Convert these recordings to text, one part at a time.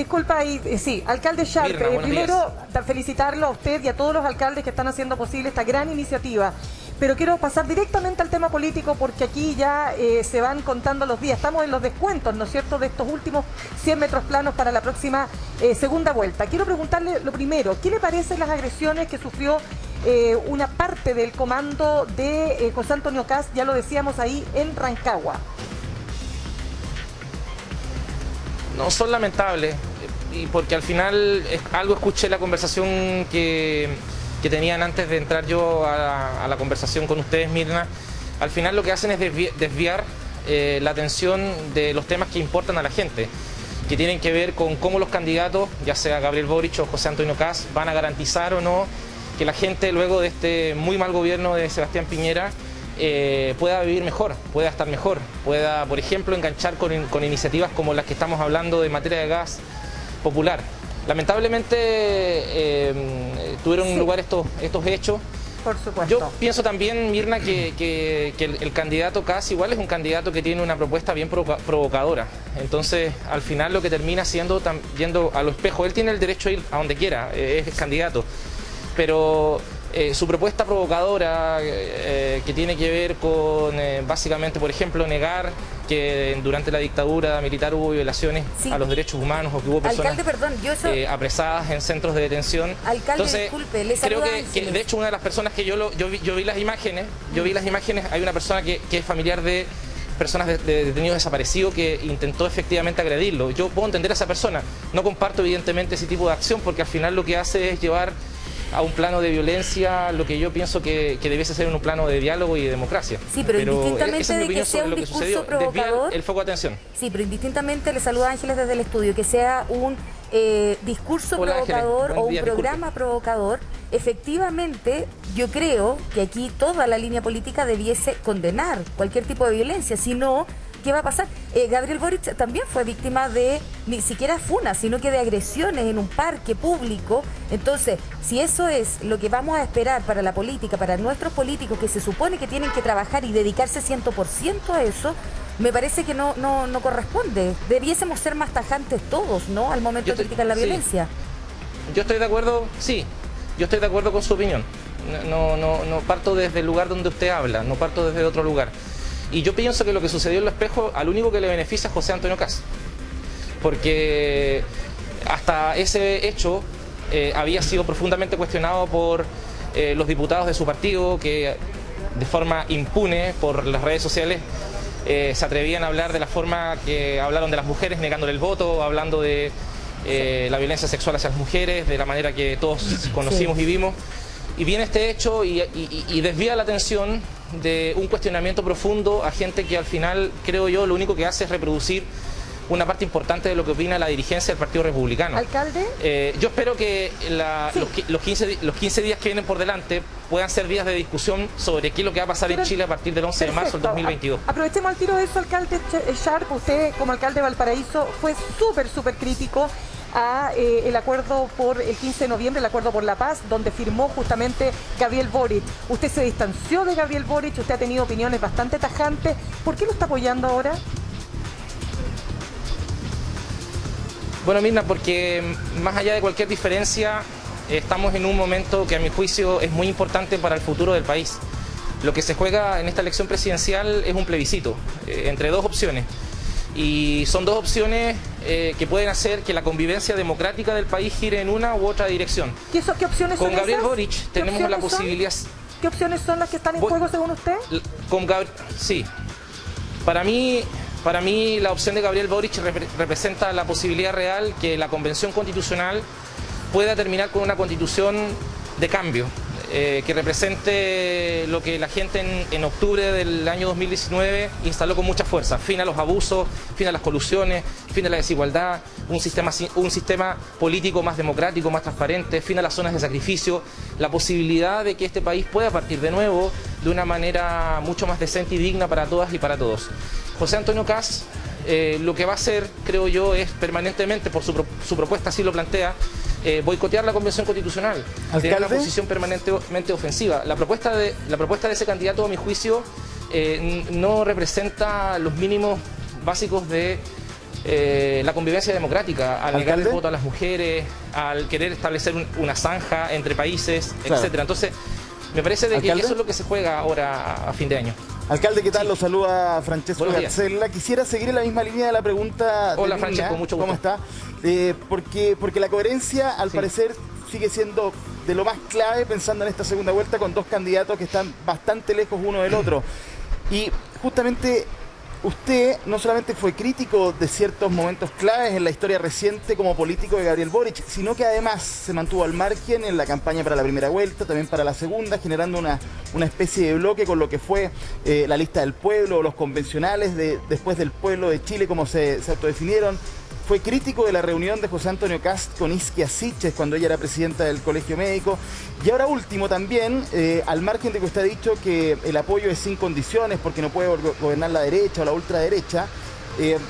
disculpa, sí, alcalde Sharp, Mirna, primero felicitarlo a usted y a todos los alcaldes que están haciendo posible esta gran iniciativa. Pero quiero pasar directamente al tema político porque aquí ya se van contando los días. Estamos en los descuentos, ¿no es cierto?, de estos últimos 100 metros planos para la próxima segunda vuelta. Quiero preguntarle lo primero, ¿qué le parecen las agresiones que sufrió una parte del comando de José Antonio Kast, ya lo decíamos ahí, en Rancagua? No, son lamentables, y porque al final algo escuché la conversación que tenían antes de entrar yo a la conversación con ustedes, Mirna. Al final lo que hacen es desviar la atención de los temas que importan a la gente, que tienen que ver con cómo los candidatos, ya sea Gabriel Boric o José Antonio Kast, van a garantizar o no que la gente, luego de este muy mal gobierno de Sebastián Piñera, pueda vivir mejor, pueda estar mejor, pueda, por ejemplo, enganchar con iniciativas como las que estamos hablando de materia de gas popular. Lamentablemente tuvieron lugar estos hechos. Por supuesto. Yo pienso también, Mirna, que el candidato Kast igual es un candidato que tiene una propuesta bien provocadora. Entonces, al final lo que termina siendo, yendo a lo espejo, él tiene el derecho a ir a donde quiera, es candidato. Pero su propuesta provocadora, que tiene que ver con, básicamente, por ejemplo, negar que durante la dictadura militar hubo violaciones a los derechos humanos, o que hubo personas apresadas en centros de detención. Alcalde, entonces, disculpe, le creo saluda que de hecho una de las personas que yo vi las imágenes, hay una persona que es familiar de personas de detenidos desaparecidos que intentó efectivamente agredirlo. Yo puedo entender a esa persona, no comparto evidentemente ese tipo de acción, porque al final lo que hace es llevar a un plano de violencia lo que yo pienso que debiese ser en un plano de diálogo y de democracia. Sí, pero indistintamente esa es mi opinión sobre lo que sucedió, desviar el foco de atención. Sí, pero indistintamente, le saluda Ángeles desde el estudio, que sea un discurso provocador o un programa provocador, efectivamente yo creo que aquí toda la línea política debiese condenar cualquier tipo de violencia, si no, ¿qué va a pasar? Gabriel Boric también fue víctima de, ni siquiera funas, sino que de agresiones en un parque público. Entonces, si eso es lo que vamos a esperar para la política, para nuestros políticos que se supone que tienen que trabajar y dedicarse 100% a eso, me parece que no corresponde. Debiésemos ser más tajantes todos, ¿no?, al momento de criticar la violencia. Yo estoy de acuerdo, sí, yo estoy de acuerdo con su opinión. No parto desde el lugar donde usted habla, no parto desde otro lugar. Y yo pienso que lo que sucedió en Lo Espejo, al único que le beneficia es José Antonio Kast. Porque hasta ese hecho había sido profundamente cuestionado por los diputados de su partido, que de forma impune por las redes sociales se atrevían a hablar de la forma que hablaron de las mujeres, negándole el voto, hablando de la violencia sexual hacia las mujeres, de la manera que todos conocimos y vimos. Y viene este hecho y desvía la atención de un cuestionamiento profundo a gente que al final, creo yo, lo único que hace es reproducir una parte importante de lo que opina la dirigencia del Partido Republicano. ¿Alcalde? Yo espero que los 15 días que vienen por delante puedan ser días de discusión sobre qué es lo que va a pasar en Chile a partir del 11 de marzo del 2022. Aprovechemos al tiro de eso, alcalde Sharp. Usted, como alcalde de Valparaíso, fue súper crítico a el acuerdo por el 15 de noviembre, el acuerdo por la paz, donde firmó justamente Gabriel Boric. Usted se distanció de Gabriel Boric, usted ha tenido opiniones bastante tajantes. ¿Por qué lo está apoyando ahora? Bueno, Mirna, porque más allá de cualquier diferencia, estamos en un momento que a mi juicio es muy importante para el futuro del país. Lo que se juega en esta elección presidencial es un plebiscito entre dos opciones. Y son dos opciones que pueden hacer que la convivencia democrática del país gire en una u otra dirección. ¿Qué opciones son Con Gabriel esas? Boric tenemos la posibilidad... ¿Qué opciones son las que están en juego según usted? Sí. Para mí la opción de Gabriel Boric representa la posibilidad real que la Convención Constitucional pueda terminar con una constitución de cambio, que represente lo que la gente en octubre del año 2019 instaló con mucha fuerza: fin a los abusos, fin a las colusiones, fin a la desigualdad, un sistema político más democrático, más transparente, fin a las zonas de sacrificio, la posibilidad de que este país pueda partir de nuevo de una manera mucho más decente y digna para todas y para todos. José Antonio Kast lo que va a hacer, creo yo, es permanentemente, por su propuesta así lo plantea, boicotear la Convención Constitucional, tener una posición permanentemente ofensiva. La propuesta de ese candidato, a mi juicio, no representa los mínimos básicos de la convivencia democrática, al negar el voto a las mujeres, al querer establecer una zanja entre países, etcétera. Entonces, me parece de que eso es lo que se juega ahora a fin de año. Alcalde, ¿qué tal? Lo saluda Francesco Garzella. Quisiera seguir en la misma línea de la pregunta. Hola, Francesco, mucho gusto. ¿Cómo está? Porque la coherencia, al parecer, sigue siendo de lo más clave pensando en esta segunda vuelta con dos candidatos que están bastante lejos uno del otro. Y justamente usted no solamente fue crítico de ciertos momentos claves en la historia reciente como político de Gabriel Boric, sino que además se mantuvo al margen en la campaña para la primera vuelta, también para la segunda, generando una especie de bloque con lo que fue la lista del pueblo o los convencionales después del pueblo de Chile, como se autodefinieron. Fue crítico de la reunión de José Antonio Kast con Isquia Siches cuando ella era presidenta del Colegio Médico. Y ahora último también, al margen de que usted ha dicho que el apoyo es sin condiciones porque no puede gobernar la derecha o la ultraderecha, es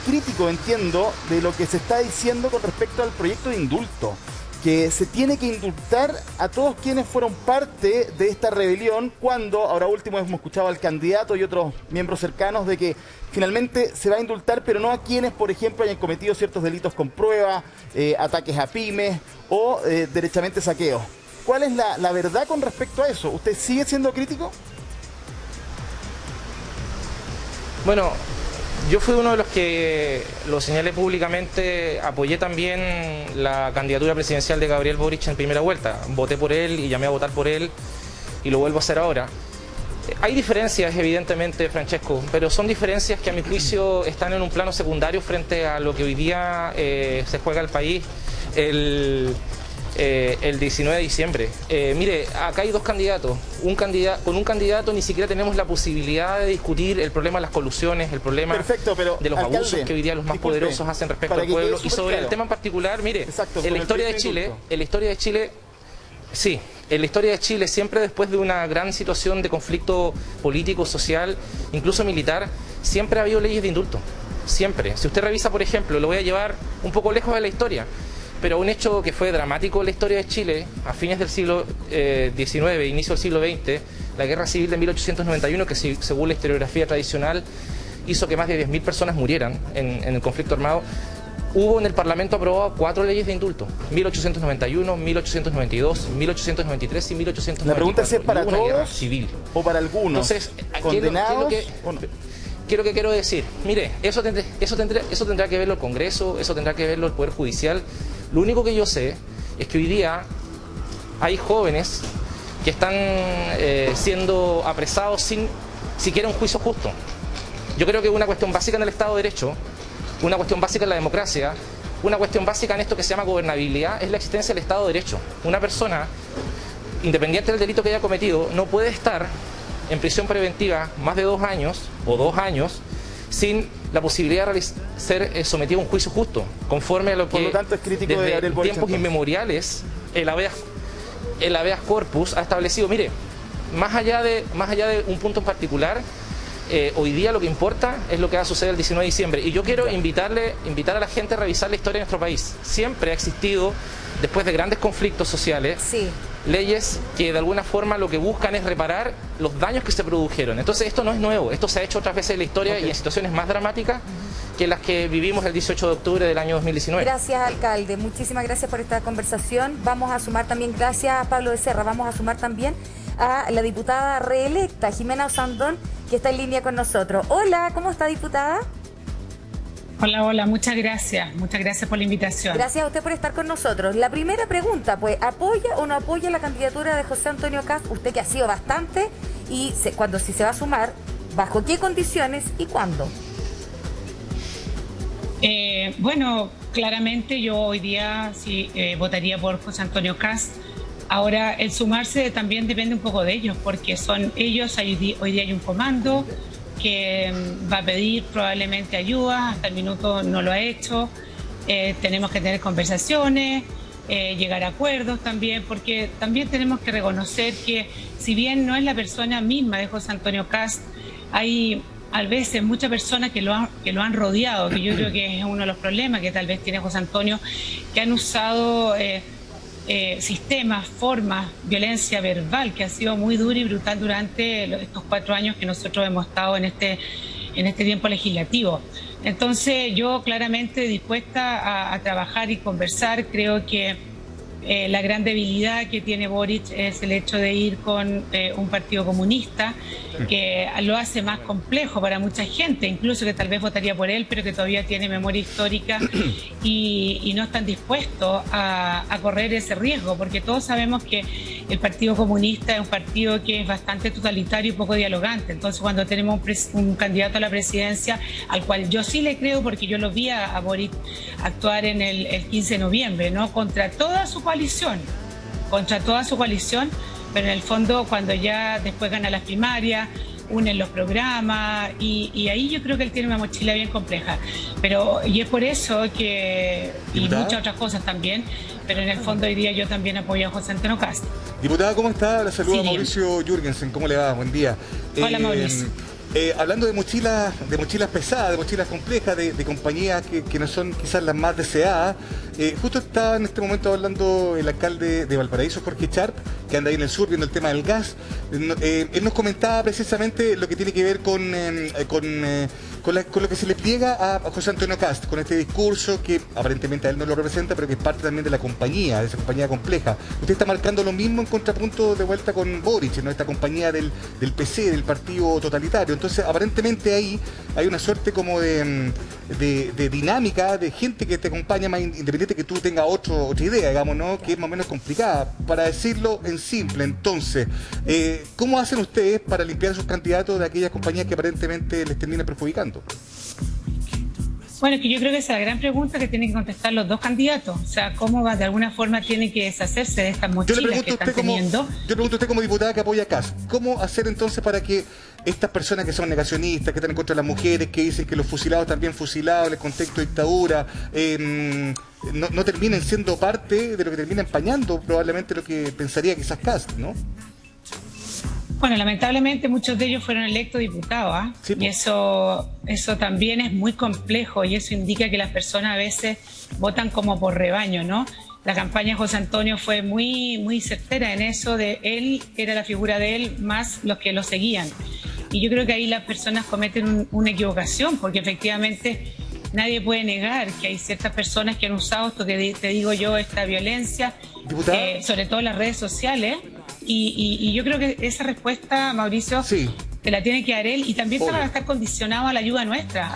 crítico, entiendo, de lo que se está diciendo con respecto al proyecto de indulto, que se tiene que indultar a todos quienes fueron parte de esta rebelión, cuando ahora último hemos escuchado al candidato y otros miembros cercanos de que finalmente se va a indultar, pero no a quienes, por ejemplo, hayan cometido ciertos delitos con prueba, ataques a pymes o derechamente saqueos. ¿Cuál es la verdad con respecto a eso? ¿Usted sigue siendo crítico? Bueno, yo fui uno de los que lo señalé públicamente, apoyé también la candidatura presidencial de Gabriel Boric en primera vuelta. Voté por él y llamé a votar por él y lo vuelvo a hacer ahora. Hay diferencias, evidentemente, Francesco, pero son diferencias que a mi juicio están en un plano secundario frente a lo que hoy día se juega el país el 19 de diciembre. Mire, acá hay dos candidatos. Con un candidato ni siquiera tenemos la posibilidad de discutir el problema de las colusiones, el problema de los abusos que hoy día los más poderosos hacen respecto al pueblo. Y sobre el tema en particular, mire, en la historia de Chile, sí, en la historia de Chile, siempre después de una gran situación de conflicto político, social, incluso militar, siempre ha habido leyes de indulto. Siempre. Si usted revisa, por ejemplo, lo voy a llevar un poco lejos de la historia, pero un hecho que fue dramático en la historia de Chile, a fines del siglo XIX, inicio del siglo XX, la Guerra Civil de 1891, que según la historiografía tradicional hizo que más de 10.000 personas murieran en el conflicto armado. Hubo en el Parlamento aprobado 4 leyes de indulto: 1891, 1892, 1893 y 1894. La pregunta es: ¿es para todos civil o para algunos? Entonces, condenados. ¿Qué es lo que quiero decir? Mire, eso tendrá que verlo el Congreso, eso tendrá que verlo el Poder Judicial. Lo único que yo sé es que hoy día hay jóvenes que están siendo apresados sin siquiera un juicio justo. Yo creo que una cuestión básica en el Estado de Derecho, una cuestión básica en la democracia, una cuestión básica en esto que se llama gobernabilidad, es la existencia del Estado de Derecho. Una persona, independiente del delito que haya cometido, no puede estar en prisión preventiva más de 2 años o 2 años sin la posibilidad de ser sometido a un juicio justo, conforme a lo que, por lo tanto, es crítico de Gabriel Boric, tiempos inmemoriales el habeas corpus ha establecido. Mire, más allá de un punto en particular, hoy día lo que importa es lo que va a suceder el 19 de diciembre. Y yo quiero invitar a la gente a revisar la historia de nuestro país. Siempre ha existido, después de grandes conflictos sociales, leyes que de alguna forma lo que buscan es reparar los daños que se produjeron. Entonces esto no es nuevo, esto se ha hecho otras veces en la historia y en situaciones más dramáticas que las que vivimos el 18 de octubre del año 2019. Gracias, alcalde. Muchísimas gracias por esta conversación. Vamos a sumar también, gracias Pablo Becerra, vamos a sumar también a la diputada reelecta Jimena Osandón, que está en línea con nosotros. Hola, ¿cómo está, diputada? Hola, muchas gracias por la invitación. Gracias a usted por estar con nosotros. La primera pregunta, pues, ¿apoya o no apoya la candidatura de José Antonio Kast? Usted que ha sido bastante, y si se va a sumar, ¿bajo qué condiciones y cuándo? Bueno, claramente yo hoy día sí votaría por José Antonio Kast. Ahora, el sumarse también depende un poco de ellos, porque son ellos, hoy día hay un comando que va a pedir probablemente ayuda, hasta el minuto no lo ha hecho. Tenemos que tener conversaciones, llegar a acuerdos también, porque también tenemos que reconocer que si bien no es la persona misma de José Antonio Kast, hay a veces muchas personas que lo han rodeado, que yo creo que es uno de los problemas que tal vez tiene José Antonio, que han usado sistemas, formas, violencia verbal, que ha sido muy dura y brutal durante estos 4 años que nosotros hemos estado en en este tiempo legislativo. Entonces yo claramente dispuesta a trabajar y conversar. Creo que la gran debilidad que tiene Boric es el hecho de ir con un partido comunista, que lo hace más complejo para mucha gente, incluso que tal vez votaría por él, pero que todavía tiene memoria histórica y no están dispuestos a correr ese riesgo, porque todos sabemos que el Partido Comunista es un partido que es bastante totalitario y poco dialogante. Entonces, cuando tenemos un candidato a la presidencia, al cual yo sí le creo, porque yo lo vi a Boric actuar en el 15 de noviembre, ¿no? Contra toda su coalición, pero en el fondo, cuando ya después gana las primarias, unen los programas y ahí yo creo que él tiene una mochila bien compleja. Y es por eso que, y muchas otras cosas también, pero en el fondo hoy día yo también apoyo a José Antonio Kast. Diputada, ¿cómo está? La saluda Mauricio Jürgensen. ¿Cómo le va? Buen día. Hola, Mauricio. Hablando de mochilas pesadas, de mochilas complejas, de compañías que no son quizás las más deseadas, justo está en este momento hablando el alcalde de Valparaíso, Jorge Sharp, que anda ahí en el sur viendo el tema del gas. Él nos comentaba precisamente lo que tiene que ver con lo que se le pliega a José Antonio Kast, con este discurso que aparentemente a él no lo representa, pero que es parte también de la compañía, de esa compañía compleja. Usted está marcando lo mismo en contrapunto de vuelta con Boric, ¿no? Esta compañía del PC, del partido totalitario. Entonces, aparentemente ahí hay una suerte como de dinámica de gente que te acompaña, más independiente que tú tengas otra idea, digamos, ¿no? Que es más o menos complicada, para decirlo en simple. Entonces, ¿cómo hacen ustedes para limpiar a sus candidatos de aquellas compañías que aparentemente les terminan perjudicando? Bueno, es que yo creo que esa es la gran pregunta que tienen que contestar los dos candidatos. O sea, cómo de alguna forma tienen que deshacerse de estas mochilas que están teniendo. Yo le pregunto a usted como diputada que apoya a Kast, ¿cómo hacer entonces para que estas personas que son negacionistas, que están en contra de las mujeres, que dicen que los fusilados también fusilados, en el contexto de dictadura, no terminen siendo parte de lo que termina empañando probablemente lo que pensaría quizás Kast, ¿no? Bueno, lamentablemente muchos de ellos fueron electos diputados, ¿eh? Sí, y eso también es muy complejo y eso indica que las personas a veces votan como por rebaño, ¿no? La campaña de José Antonio fue muy, muy certera en eso, de él, era la figura de él, más los que lo seguían. Y yo creo que ahí las personas cometen una equivocación, porque efectivamente nadie puede negar que hay ciertas personas que han usado esto que te digo yo, esta violencia, sobre todo en las redes sociales. Y yo creo que esa respuesta, Mauricio, te la tiene que dar él, y también se va a estar condicionado a la ayuda nuestra,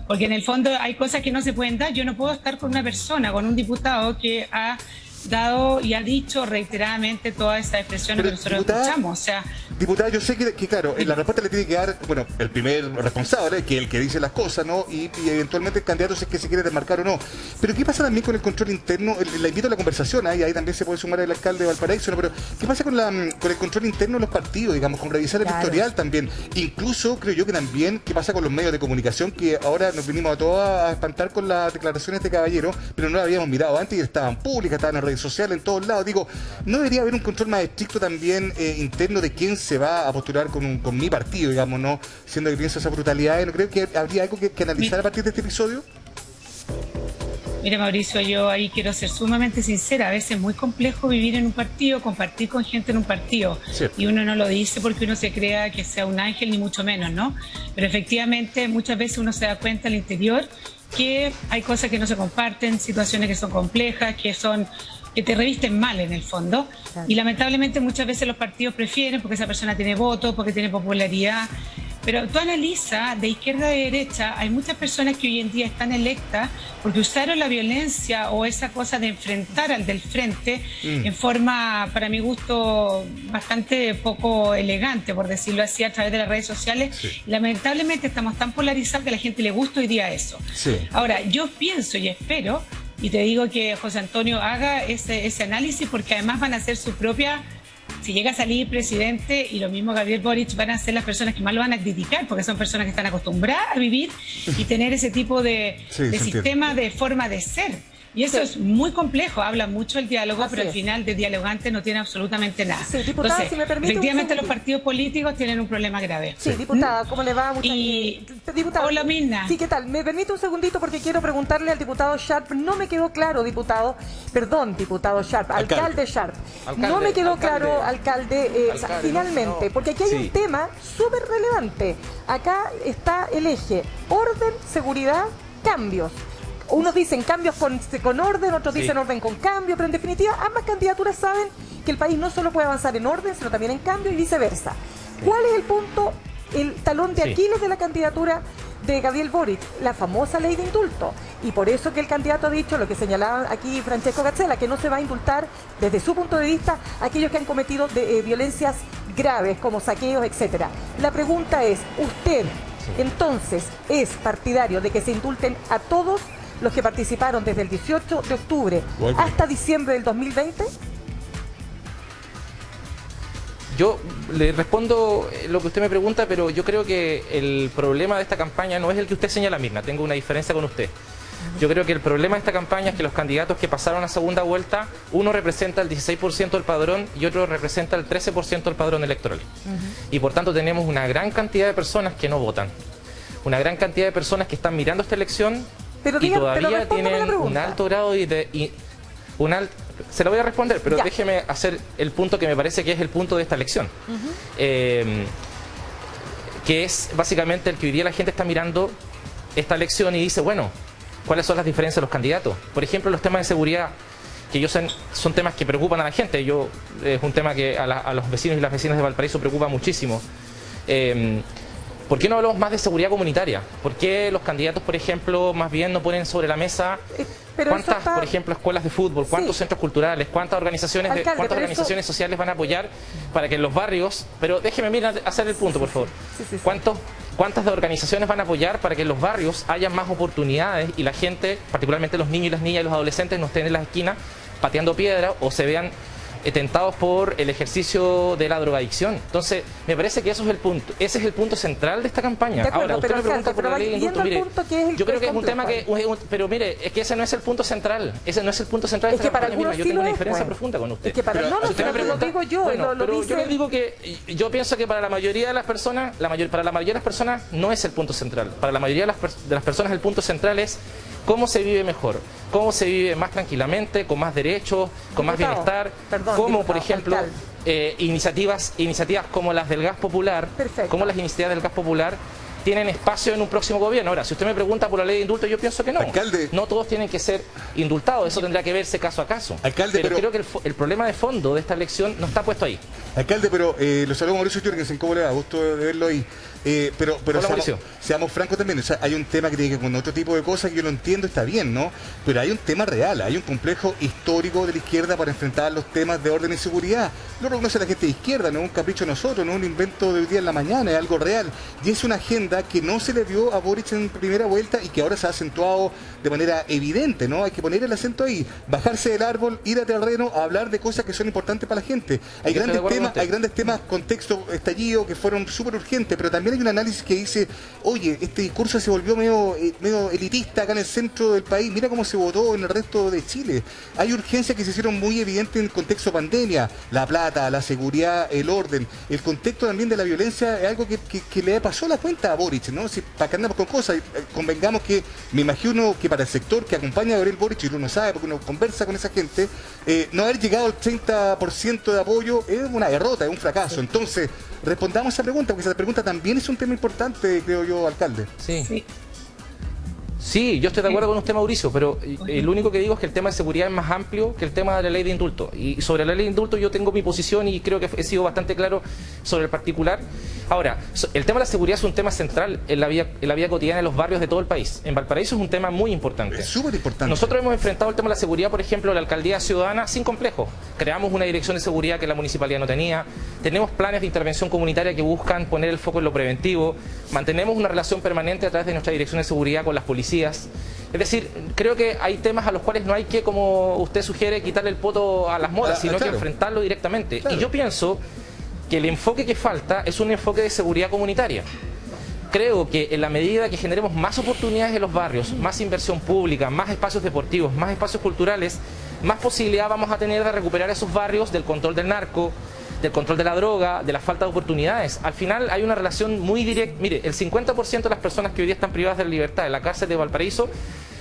porque en el fondo hay cosas que no se pueden dar. Yo no puedo estar con una persona, con un diputado que ha dado y ha dicho reiteradamente todas esas expresiones que nosotros escuchamos. O sea, diputada, yo sé que claro, la respuesta le tiene que dar, bueno, el primer responsable, que es el que dice las cosas, ¿no? Y eventualmente el candidato si es que se quiere desmarcar o no. Pero ¿qué pasa también con el control interno? La invito a la conversación, y ahí también se puede sumar el alcalde de Valparaíso, ¿no? Pero ¿qué pasa con el control interno de los partidos, digamos, con revisar el historial también? Incluso creo yo que también, ¿qué pasa con los medios de comunicación? Que ahora nos vinimos a todos a espantar con las declaraciones de este caballero, pero no las habíamos mirado antes y estaban públicas, estaban en redes sociales, en todos lados. Digo, ¿no debería haber un control más estricto también interno de quién se va a postular con mi partido, digamos, no siendo que pienso esa brutalidad? ¿No creo que habría algo que analizar a partir de este episodio? Mira, Mauricio, yo ahí quiero ser sumamente sincera. A veces es muy complejo vivir en un partido, compartir con gente en un partido. Sí. Y uno no lo dice porque uno se crea que sea un ángel, ni mucho menos, ¿no? Pero efectivamente muchas veces uno se da cuenta al interior que hay cosas que no se comparten, situaciones que son complejas, que te revisten mal en el fondo. Claro. Y lamentablemente muchas veces los partidos prefieren, porque esa persona tiene votos, porque tiene popularidad. Pero tú analizas de izquierda a derecha, hay muchas personas que hoy en día están electas porque usaron la violencia o esa cosa de enfrentar al del frente en forma, para mi gusto, bastante poco elegante, por decirlo así, a través de las redes sociales. Sí. Lamentablemente estamos tan polarizados que a la gente le gusta hoy día eso. Sí. Ahora, yo pienso y espero, y te digo que José Antonio haga ese análisis, porque además van a hacer su propia... Si llega a salir presidente, y lo mismo Gabriel Boric, van a ser las personas que más lo van a criticar, porque son personas que están acostumbradas a vivir y tener ese tipo de sistema, de forma de ser. Y eso Sí. es muy complejo, habla mucho el diálogo, Así pero al es. final de dialogante no tiene absolutamente nada. Sí, diputada, Entonces, si me permite un efectivamente los segundito. partidos políticos tienen un problema grave. Sí, diputada, ¿cómo le va? Diputada, Hola, Mirna. Sí, ¿qué tal? Me permite un segundito porque quiero preguntarle al diputado Sharp. No me quedó claro, diputado Sharp, alcalde Sharp. No me quedó claro, alcalde, finalmente, porque aquí hay un tema súper relevante. Acá está el eje orden, seguridad, cambios. Unos dicen cambios con orden, otros dicen orden con cambio, pero en definitiva ambas candidaturas saben que el país no solo puede avanzar en orden, sino también en cambio y viceversa. ¿Cuál es el punto, el talón de Aquiles de la candidatura de Gabriel Boric? La famosa ley de indulto. Y por eso que el candidato ha dicho, lo que señalaba aquí Francesco Gazzella, que no se va a indultar desde su punto de vista a aquellos que han cometido violencias graves como saqueos, etcétera. La pregunta es, ¿usted entonces es partidario de que se indulten a todos los que participaron desde el 18 de octubre hasta diciembre del 2020? Yo le respondo lo que usted me pregunta, pero yo creo que el problema de esta campaña no es el que usted señala, Mirna. Tengo una diferencia con usted. Yo creo que el problema de esta campaña es que los candidatos que pasaron a segunda vuelta, uno representa el 16% del padrón y otro representa el 13% del padrón electoral. Y por tanto tenemos una gran cantidad de personas que no votan. Una gran cantidad de personas que están mirando esta elección y todavía tienen un alto grado se lo voy a responder, pero déjeme hacer el punto que me parece que es el punto de esta elección. Que es básicamente el que hoy día la gente está mirando esta elección y dice, bueno, ¿cuáles son las diferencias de los candidatos? Por ejemplo, los temas de seguridad, que yo sé, son temas que preocupan a la gente. Es un tema que a los vecinos y las vecinas de Valparaíso preocupa muchísimo. ¿Por qué no hablamos más de seguridad comunitaria? ¿Por qué los candidatos, por ejemplo, más bien no ponen sobre la mesa cuántas, por ejemplo, escuelas de fútbol, cuántos centros culturales, cuántas organizaciones, organizaciones sociales van a apoyar para que en los barrios... Pero déjeme hacer el punto, por favor. ¿Cuántas de organizaciones van a apoyar para que en los barrios haya más oportunidades y la gente, particularmente los niños y las niñas y los adolescentes, no estén en las esquinas pateando piedra o se vean tentados por el ejercicio de la drogadicción? Entonces, me parece que eso es el punto. Ese es el punto central de esta campaña. De acuerdo, ahora, usted me pregunta por la ley de indulto. Mire, yo creo que es un tema que... Pero mire, es que ese no es el punto central. Ese no es el punto central de esta campaña. Mira, yo tengo una diferencia profunda con usted. Es que para lo digo yo, pero yo le digo que yo pienso que para la mayoría de las personas, para la mayoría de las personas no es el punto central. Para la mayoría de las personas el punto central es cómo se vive mejor, cómo se vive más tranquilamente, con más derechos, con más bienestar, como por ejemplo iniciativas como las del gas popular, como las iniciativas del gas popular tienen espacio en un próximo gobierno. Ahora, si usted me pregunta por la ley de indulto, yo pienso que no. Alcalde, no todos tienen que ser indultados, eso tendrá que verse caso a caso. Alcalde, pero creo que el problema de fondo de esta elección no está puesto ahí. Alcalde, pero lo saludo a Mauricio Jürgensen, ¿cómo le va? Gusto de verlo ahí. Pero seamos francos también, o sea, hay un tema que tiene que ver con otro tipo de cosas que yo lo entiendo, está bien, ¿no? Pero hay un tema real, hay un complejo histórico de la izquierda para enfrentar los temas de orden y seguridad. Lo reconoce la gente de izquierda, no es un capricho de nosotros, no es un invento de hoy día en la mañana, es algo real. Y es una agenda que no se le vio a Boric en primera vuelta y que ahora se ha acentuado de manera evidente, ¿no? Hay que poner el acento ahí, bajarse del árbol, ir a terreno, a hablar de cosas que son importantes para la gente. Hay grandes temas, contexto, estallido, que fueron súper urgentes, pero también hay un análisis que dice, oye, este discurso se volvió medio elitista acá en el centro del país, mira cómo se votó en el resto de Chile. Hay urgencias que se hicieron muy evidentes en el contexto pandemia, la plata, la seguridad, el orden, el contexto también de la violencia, es algo que le pasó la cuenta a Boric, ¿no? Si, para que andamos con cosas, convengamos que, me imagino que para el sector que acompaña a Gabriel Boric, y uno sabe porque uno conversa con esa gente, no haber llegado al 30% de apoyo es una derrota, es un fracaso. Entonces, respondamos a esa pregunta, porque esa pregunta también es un tema importante, creo yo, alcalde. Sí, yo estoy de acuerdo con usted, Mauricio, pero lo único que digo es que el tema de seguridad es más amplio que el tema de la ley de indulto. Y sobre la ley de indulto yo tengo mi posición y creo que he sido bastante claro sobre el particular. Ahora, el tema de la seguridad es un tema central en la vida cotidiana de los barrios de todo el país. En Valparaíso es un tema muy importante. Es súper importante. Nosotros hemos enfrentado el tema de la seguridad, por ejemplo, la alcaldía ciudadana sin complejo. Creamos una dirección de seguridad que la municipalidad no tenía. Tenemos planes de intervención comunitaria que buscan poner el foco en lo preventivo. Mantenemos una relación permanente a través de nuestra dirección de seguridad con las policías. Es decir, creo que hay temas a los cuales no hay que, como usted sugiere, quitarle el poto a las modas, sino que enfrentarlo directamente. Y yo pienso que el enfoque que falta es un enfoque de seguridad comunitaria. creo que en la medida que generemos más oportunidades en los barrios, más inversión pública, más espacios deportivos, más espacios culturales, más posibilidad vamos a tener de recuperar esos barrios del control del narco, del control de la droga, de la falta de oportunidades. Al final hay una relación muy directa. Mire, el 50% de las personas que hoy día están privadas de la libertad en la cárcel de Valparaíso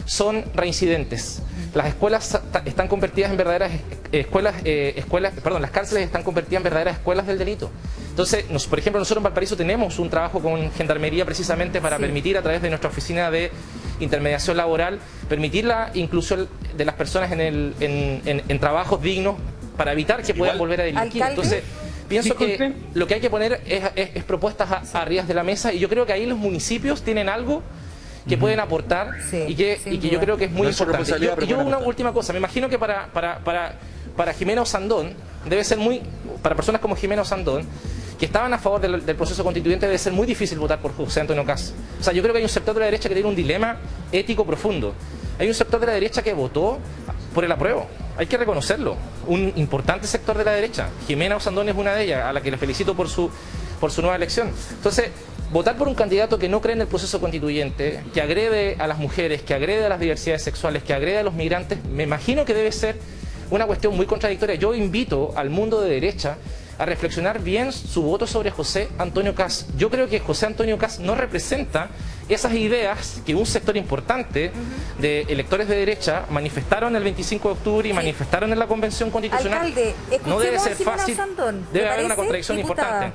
son reincidentes. Las escuelas están convertidas en verdaderas las cárceles están convertidas en verdaderas escuelas del delito. Entonces, por ejemplo, nosotros en Valparaíso tenemos un trabajo con Gendarmería precisamente para permitir, a través de nuestra oficina de intermediación laboral, permitir la inclusión de las personas en trabajos dignos para evitar que puedan volver a delinquir. Entonces, pienso que lo que hay que poner es propuestas arriba de la mesa, y yo creo que ahí los municipios tienen algo que pueden aportar y que yo creo que es muy importante. Yo una última cosa, me imagino que para Jimena Osandón debe ser para personas como Jimena Osandón, que estaban a favor del proceso constituyente, debe ser muy difícil votar por José Antonio Kast. O sea, yo creo que hay un sector de la derecha que tiene un dilema ético profundo. Hay un sector de la derecha que votó por el apruebo. Hay que reconocerlo. Un importante sector de la derecha. Jimena Osandón es una de ellas, a la que le felicito por su nueva elección. Entonces, votar por un candidato que no cree en el proceso constituyente, que agrede a las mujeres, que agrede a las diversidades sexuales, que agrede a los migrantes, me imagino que debe ser una cuestión muy contradictoria. Yo invito al mundo de derecha a reflexionar bien su voto sobre José Antonio Kast. Yo creo que José Antonio Kast no representa esas ideas que un sector importante de electores de derecha manifestaron el 25 de octubre y manifestaron en la Convención Constitucional. Alcalde, no debe ser fácil, Osandón, debe haber una contradicción importante.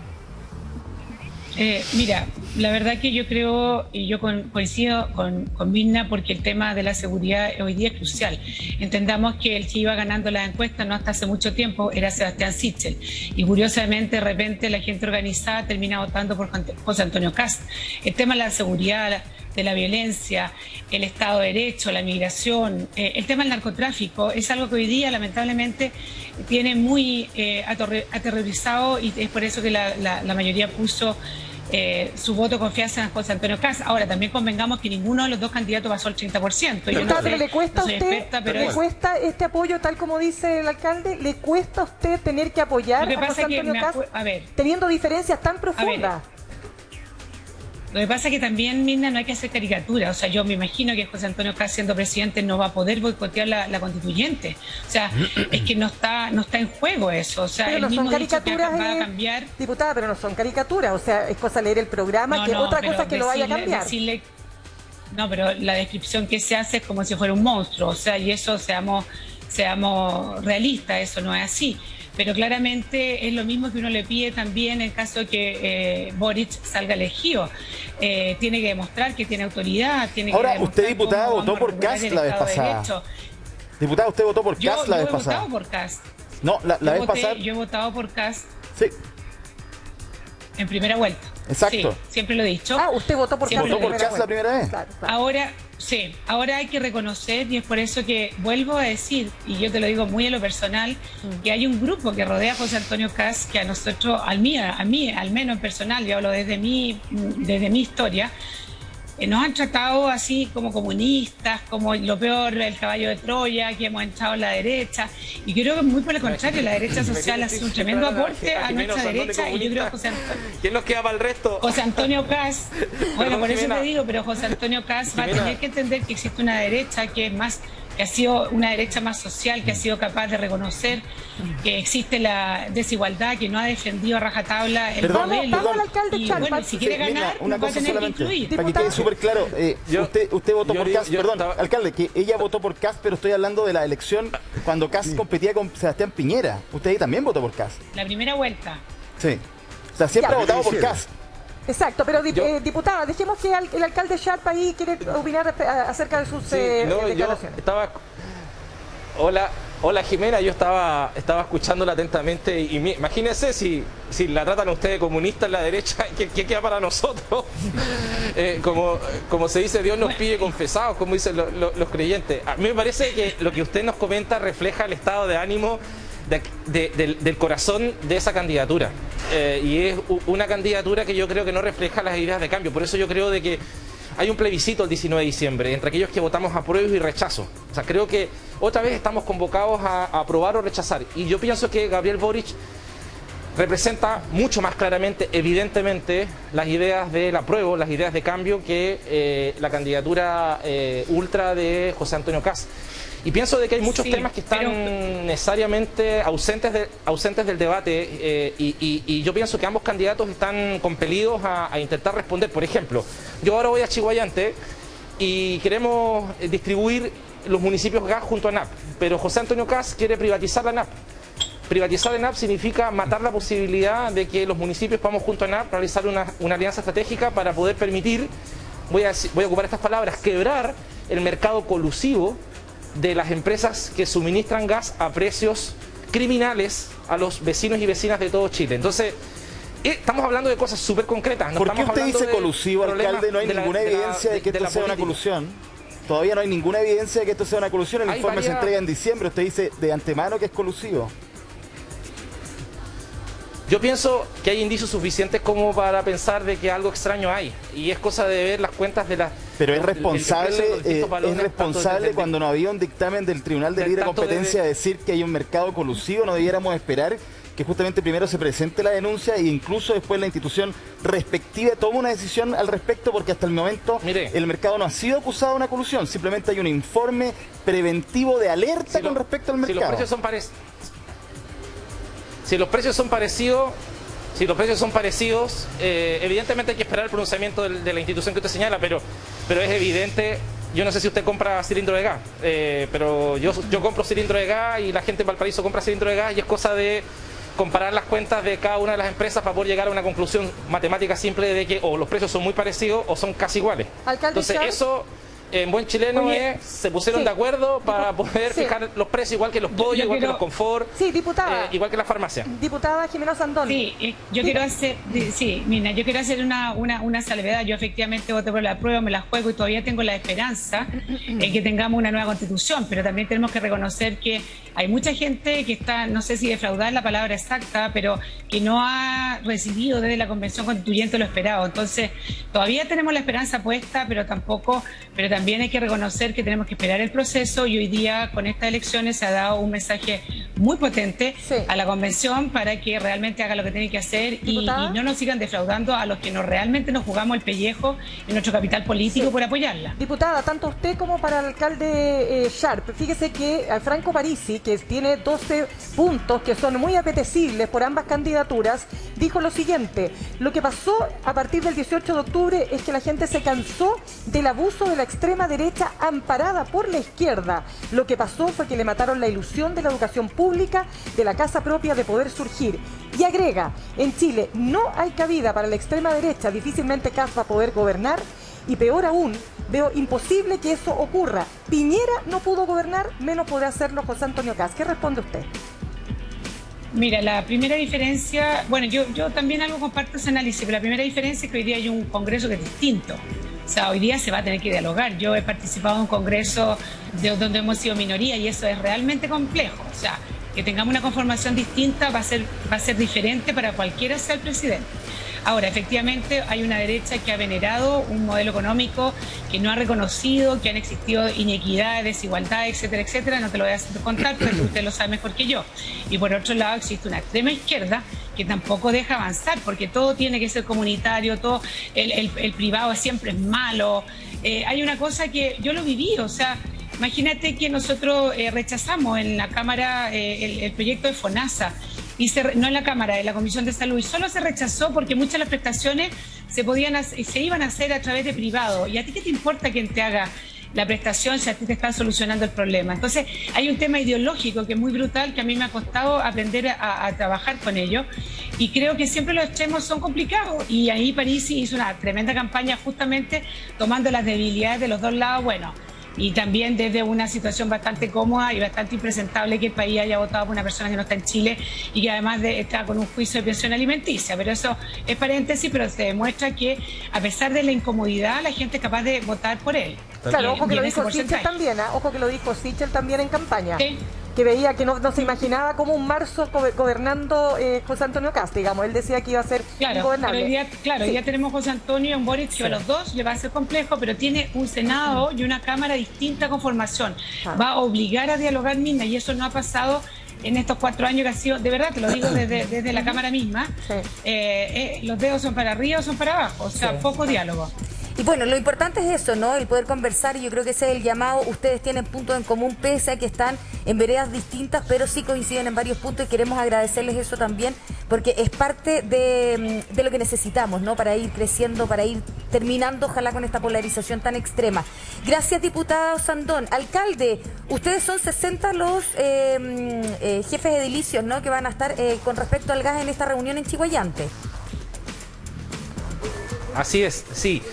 Mira, la verdad que yo creo, y yo coincido con Mirna, porque el tema de la seguridad hoy día es crucial. Entendamos que el que iba ganando las encuestas no hasta hace mucho tiempo era Sebastián Sichel, y curiosamente de repente la gente organizada termina votando por José Antonio Kast. El tema de la seguridad, de la violencia, el Estado de Derecho, la migración, el tema del narcotráfico es algo que hoy día lamentablemente tiene muy aterrorizado, y es por eso que la mayoría puso su voto de confianza en José Antonio Kast. Ahora, también convengamos que ninguno de los dos candidatos pasó al 30%. Pero ¿le cuesta a usted, ¿le cuesta este apoyo, tal como dice el alcalde? ¿Le cuesta a usted tener que apoyar a José Antonio Kast teniendo diferencias tan profundas? Lo que pasa es que también, Mirna, no hay que hacer caricatura. O sea, yo me imagino que José Antonio Kast, siendo presidente, no va a poder boicotear la constituyente. O sea, es que no está en juego eso. O sea, pero el no mismo son caricaturas, va a cambiar. Diputada, pero no son caricaturas. O sea, es cosa leer el programa, otra cosa es que lo vaya a cambiar. No, pero la descripción que se hace es como si fuera un monstruo. O sea, y eso, seamos realistas, eso no es así. Pero claramente es lo mismo que uno le pide también en caso de que Boric salga elegido. Tiene que demostrar que tiene autoridad. Ahora, usted, diputada, votó por Kast la vez pasada. Diputada, usted votó por Kast la vez pasada. Yo he votado por Kast. No, la vez pasada. Yo he votado por Kast. Sí. En primera vuelta. Exacto. Sí, siempre lo he dicho. Usted votó por Kast la primera vez. Claro. Ahora hay que reconocer, y es por eso que vuelvo a decir, y yo te lo digo muy en lo personal, que hay un grupo que rodea a José Antonio Kast que a nosotros, a mí al menos en personal, yo hablo desde mi historia, nos han tratado así como comunistas, como lo peor, el caballo de Troya, que hemos entrado en la derecha, y creo que muy por el contrario, la derecha social hace un tremendo aporte a nuestra derecha, y yo creo que ¿quién nos queda para el resto? José Antonio Kast, bueno, por eso te digo, pero José Antonio Kast va a tener que entender que existe una derecha que es más, que ha sido una derecha más social, que ha sido capaz de reconocer que existe la desigualdad, que no ha defendido a rajatabla el modelo. Vamos al alcalde y Chalpa. bueno, si quiere ganar, va a tener que incluir. Para que quede súper claro, usted votó por Kast, alcalde, que ella votó por Kast, pero estoy hablando de la elección cuando Kast competía con Sebastián Piñera. Usted ahí también votó por Kast. La primera vuelta. Sí. O sea, siempre ha votado por Kast. Exacto, pero diputada, dejemos que el alcalde Sharp ahí quiere opinar acerca de sus declaraciones. Hola Jimena, yo estaba escuchándola atentamente y imagínese si la tratan a usted de comunista en la derecha, ¿qué queda para nosotros? Como se dice, Dios nos pide confesados, como dicen los creyentes. A mí me parece que lo que usted nos comenta refleja el estado de ánimo del corazón de esa candidatura, y es una candidatura que yo creo que no refleja las ideas de cambio. Por eso yo creo de que hay un plebiscito el 19 de diciembre entre aquellos que votamos apruebo y rechazo. O sea, creo que otra vez estamos convocados a aprobar o rechazar, y yo pienso que Gabriel Boric representa mucho más claramente, evidentemente, las ideas del apruebo, las ideas de cambio que la candidatura ultra de José Antonio Kast. Y pienso de que hay muchos temas que están necesariamente ausentes del debate y yo pienso que ambos candidatos están compelidos a intentar responder. Por ejemplo, yo ahora voy a Chiguayante y queremos distribuir los municipios gas junto a NAP, pero José Antonio Kast quiere privatizar la NAP. Privatizar la NAP significa matar la posibilidad de que los municipios podamos junto a NAP realizar una alianza estratégica para poder permitir, voy a ocupar estas palabras, quebrar el mercado colusivo de las empresas que suministran gas a precios criminales a los vecinos y vecinas de todo Chile. Entonces, estamos hablando de cosas súper concretas. ¿Por qué usted dice colusivo, alcalde? No hay ninguna evidencia de que esto sea una colusión. Todavía no hay ninguna evidencia de que esto sea una colusión. El informe se entrega en diciembre. Usted dice de antemano que es colusivo. Yo pienso que hay indicios suficientes como para pensar de que algo extraño hay. Y es cosa de ver las cuentas de las... Pero es responsable cuando no había un dictamen del Tribunal de Libre Competencia de decir que hay un mercado colusivo. No debiéramos esperar que justamente primero se presente la denuncia e incluso después la institución respectiva toma una decisión al respecto, porque hasta el momento el mercado no ha sido acusado de una colusión. Simplemente hay un informe preventivo de alerta con respecto al mercado. Si los precios son parecidos, evidentemente hay que esperar el pronunciamiento de la institución que usted señala, pero es evidente. Yo no sé si usted compra cilindro de gas, pero yo compro cilindro de gas y la gente en Valparaíso compra cilindro de gas y es cosa de comparar las cuentas de cada una de las empresas para poder llegar a una conclusión matemática simple de que o los precios son muy parecidos o son casi iguales. Entonces eso... En buen chileno se pusieron de acuerdo para poder fijar los precios igual que los pollos, igual que los confort, igual que la farmacia. Diputada Jimena Sandón. Sí, yo quiero hacer una salvedad. Yo efectivamente voté por la prueba, me la juego y todavía tengo la esperanza en que tengamos una nueva constitución, pero también tenemos que reconocer que hay mucha gente que está, no sé si defraudar es la palabra exacta, pero que no ha recibido desde la Convención Constituyente lo esperado. Entonces, todavía tenemos la esperanza puesta, pero también hay que reconocer que tenemos que esperar el proceso y hoy día con estas elecciones se ha dado un mensaje muy potente a la Convención para que realmente haga lo que tiene que hacer y no nos sigan defraudando a los que realmente nos jugamos el pellejo en nuestro capital político por apoyarla. Diputada, tanto usted como para el alcalde Sharp, fíjese que Franco Parisi, que tiene 12 puntos que son muy apetecibles por ambas candidaturas, dijo lo siguiente: lo que pasó a partir del 18 de octubre es que la gente se cansó del abuso de la extrema derecha amparada por la izquierda. Lo que pasó fue que le mataron la ilusión de la educación pública, de la casa propia, de poder surgir. Y agrega, en Chile no hay cabida para la extrema derecha, difícilmente Kast va a poder gobernar y peor aún, veo imposible que eso ocurra. Piñera no pudo gobernar, menos podrá hacerlo José Antonio Kast. ¿Qué responde usted? Mira, la primera diferencia, bueno, yo también algo comparto ese análisis, pero la primera diferencia es que hoy día hay un Congreso que es distinto. O sea, hoy día se va a tener que dialogar. Yo he participado en un Congreso donde hemos sido minoría y eso es realmente complejo. O sea, que tengamos una conformación distinta va a ser diferente para cualquiera sea el presidente. Ahora, efectivamente, hay una derecha que ha venerado un modelo económico que no ha reconocido, que han existido inequidades, desigualdades, etcétera, etcétera. No te lo voy a contar, pero usted lo sabe mejor que yo. Y por otro lado, existe una extrema izquierda que tampoco deja avanzar, porque todo tiene que ser comunitario, todo el privado siempre es malo. Hay una cosa que yo lo viví, o sea, imagínate que nosotros rechazamos en la Cámara el proyecto de FONASA, no en la Cámara, en la Comisión de Salud, y solo se rechazó porque muchas de las prestaciones se iban a hacer a través de privado. ¿Y a ti qué te importa quién te haga la prestación si a ti te están solucionando el problema? Entonces hay un tema ideológico que es muy brutal, que a mí me ha costado aprender a trabajar con ello, y creo que siempre los extremos son complicados, y ahí Parisi hizo una tremenda campaña justamente tomando las debilidades de los dos lados, bueno, y también desde una situación bastante cómoda y bastante impresentable que el país haya votado por una persona que no está en Chile y que además está con un juicio de pensión alimenticia. Pero eso es paréntesis, pero se demuestra que a pesar de la incomodidad la gente es capaz de votar por él. Claro, ojo que lo dijo Sichel también, ojo que lo dijo Sichel también en campaña. Sí. Que veía que no se imaginaba como un marzo gobernando José Antonio Kast, digamos. Él decía que iba a ser ingobernable. Hoy día tenemos José Antonio y un Boric que a los dos le va a ser complejo, pero tiene un Senado y una Cámara distinta con formación. Va a obligar a dialogar, Mina, y eso no ha pasado en estos 4 años que ha sido, de verdad te lo digo desde la Cámara misma, los dedos son para arriba o son para abajo, o sea, poco diálogo. Y bueno, lo importante es eso, ¿no? El poder conversar, y yo creo que ese es el llamado. Ustedes tienen puntos en común, pese a que están en veredas distintas, pero sí coinciden en varios puntos, y queremos agradecerles eso también, porque es parte de lo que necesitamos, ¿no? Para ir creciendo, para ir terminando, ojalá, con esta polarización tan extrema. Gracias, diputado Sandón. Alcalde, ustedes son 60 los jefes edilicios, ¿no?, que van a estar con respecto al gas en esta reunión en Chiguayante. Así es, sí.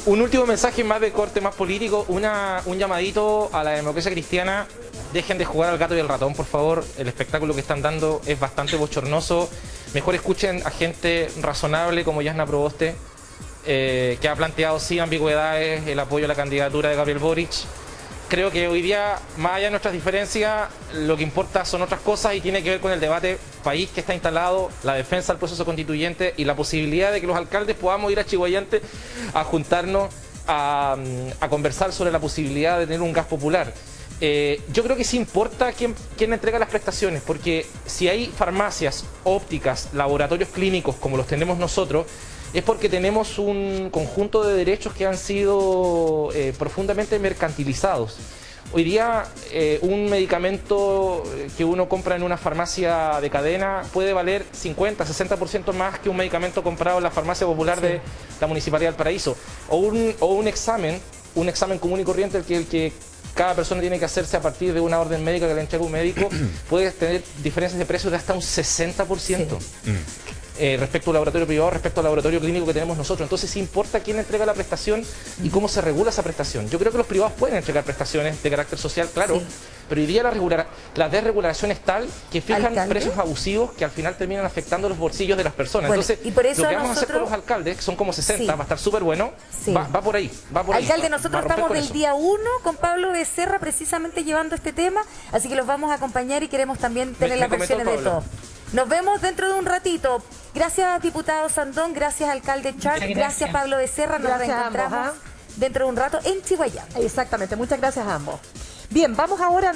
Un último mensaje más de corte más político, un llamadito a la democracia cristiana: dejen de jugar al gato y al ratón, por favor. El espectáculo que están dando es bastante bochornoso. Mejor escuchen a gente razonable como Jasna Proboste, que ha planteado sin ambigüedades el apoyo a la candidatura de Gabriel Boric. Creo que hoy día, más allá de nuestras diferencias, lo que importa son otras cosas, y tiene que ver con el debate país que está instalado, la defensa del proceso constituyente y la posibilidad de que los alcaldes podamos ir a Chiguayante a juntarnos a conversar sobre la posibilidad de tener un gas popular. Yo creo que sí importa quién entrega las prestaciones, porque si hay farmacias, ópticas, laboratorios clínicos como los tenemos nosotros, es porque tenemos un conjunto de derechos que han sido profundamente mercantilizados. Hoy día un medicamento que uno compra en una farmacia de cadena puede valer 50, 60% más que un medicamento comprado en la farmacia popular de la Municipalidad del Paraíso. O un examen común y corriente, el que cada persona tiene que hacerse a partir de una orden médica que le entrega un médico, puede tener diferencias de precios de hasta un 60%. Respecto al laboratorio privado, respecto al laboratorio clínico que tenemos nosotros. Entonces sí importa quién entrega la prestación y cómo se regula esa prestación. Yo creo que los privados pueden entregar prestaciones de carácter social, claro, pero hoy día la desregulación es tal que fijan precios abusivos que al final terminan afectando los bolsillos de las personas. Bueno, entonces, y por eso lo que vamos a hacer con los alcaldes, que son como 60, va a estar súper bueno, va por ahí. Alcalde, nosotros estamos del día 1 con Pablo Becerra precisamente llevando este tema, así que los vamos a acompañar y queremos también tener las versiones de todo. Nos vemos dentro de un ratito. Gracias, diputado Sandón, gracias, alcalde Charp, gracias, Pablo Becerra. Nos reencontramos dentro de un rato en Chiguayante. Exactamente, muchas gracias a ambos. Bien, vamos ahora a